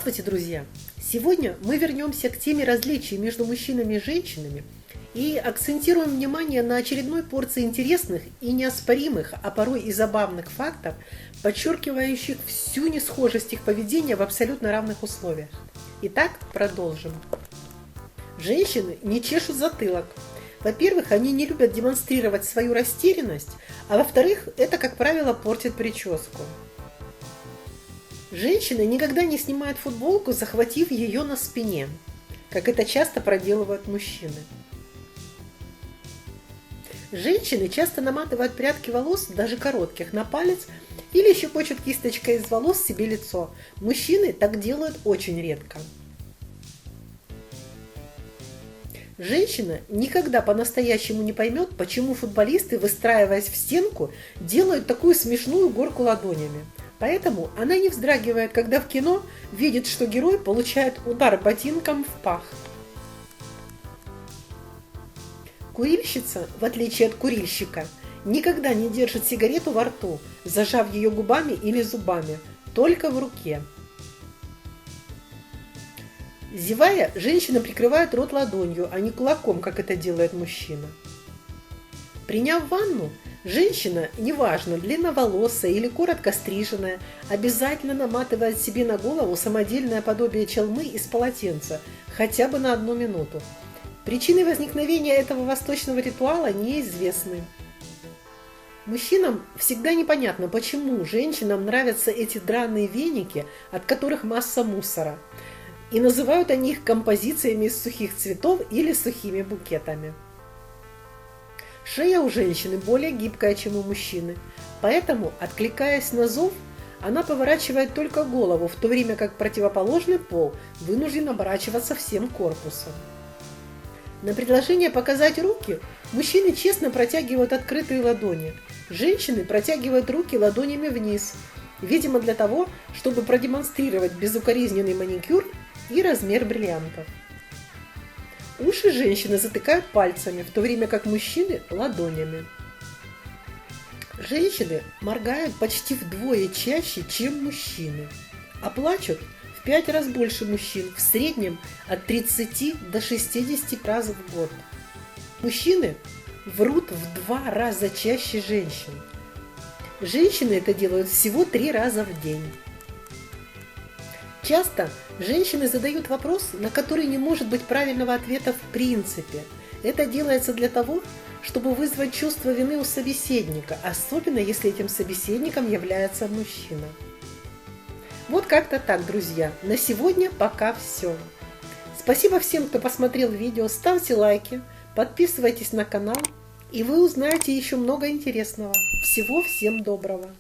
Здравствуйте, друзья! Сегодня мы вернемся к теме различий между мужчинами и женщинами и акцентируем внимание на очередной порции интересных и неоспоримых, а порой и забавных фактов, подчеркивающих всю несхожесть их поведения в абсолютно равных условиях. Итак, продолжим. Женщины не чешут затылок. Во-первых, они не любят демонстрировать свою растерянность, а во-вторых, это, как правило, портит прическу. Женщины никогда не снимают футболку, захватив ее на спине, как это часто проделывают мужчины. Женщины часто наматывают прядки волос, даже коротких, на палец или щекочут кисточкой из волос себе лицо. Мужчины так делают очень редко. Женщина никогда по-настоящему не поймет, почему футболисты, выстраиваясь в стенку, делают такую смешную горку ладонями. Поэтому она не вздрагивает, когда в кино видит, что герой получает удар ботинком в пах. Курильщица, в отличие от курильщика, никогда не держит сигарету во рту, зажав ее губами или зубами, только в руке. Зевая, женщина прикрывает рот ладонью, а не кулаком, как это делает мужчина. Приняв ванну, женщина, неважно, длинноволосая или коротко стриженная, обязательно наматывает себе на голову самодельное подобие челмы из полотенца, хотя бы на 1 минуту. Причины возникновения этого восточного ритуала неизвестны. Мужчинам всегда непонятно, почему женщинам нравятся эти драные веники, от которых масса мусора, и называют они их композициями из сухих цветов или сухими букетами. Шея у женщины более гибкая, чем у мужчины, поэтому, откликаясь на зов, она поворачивает только голову, в то время как противоположный пол вынужден оборачиваться всем корпусом. На предложение показать руки мужчины честно протягивают открытые ладони, женщины протягивают руки ладонями вниз, видимо для того, чтобы продемонстрировать безукоризненный маникюр и размер бриллиантов. Уши женщины затыкают пальцами, в то время как мужчины – ладонями. Женщины моргают почти вдвое чаще, чем мужчины, а плачут в 5 раз больше мужчин, в среднем от 30 до 60 раз в год. Мужчины врут в 2 раза чаще женщин. Женщины это делают всего 3 раза в день. Часто женщины задают вопрос, на который не может быть правильного ответа в принципе. Это делается для того, чтобы вызвать чувство вины у собеседника, особенно если этим собеседником является мужчина. Вот как-то так, друзья. На сегодня пока все. Спасибо всем, кто посмотрел видео. Ставьте лайки, подписывайтесь на канал, и вы узнаете еще много интересного. Всего всем доброго!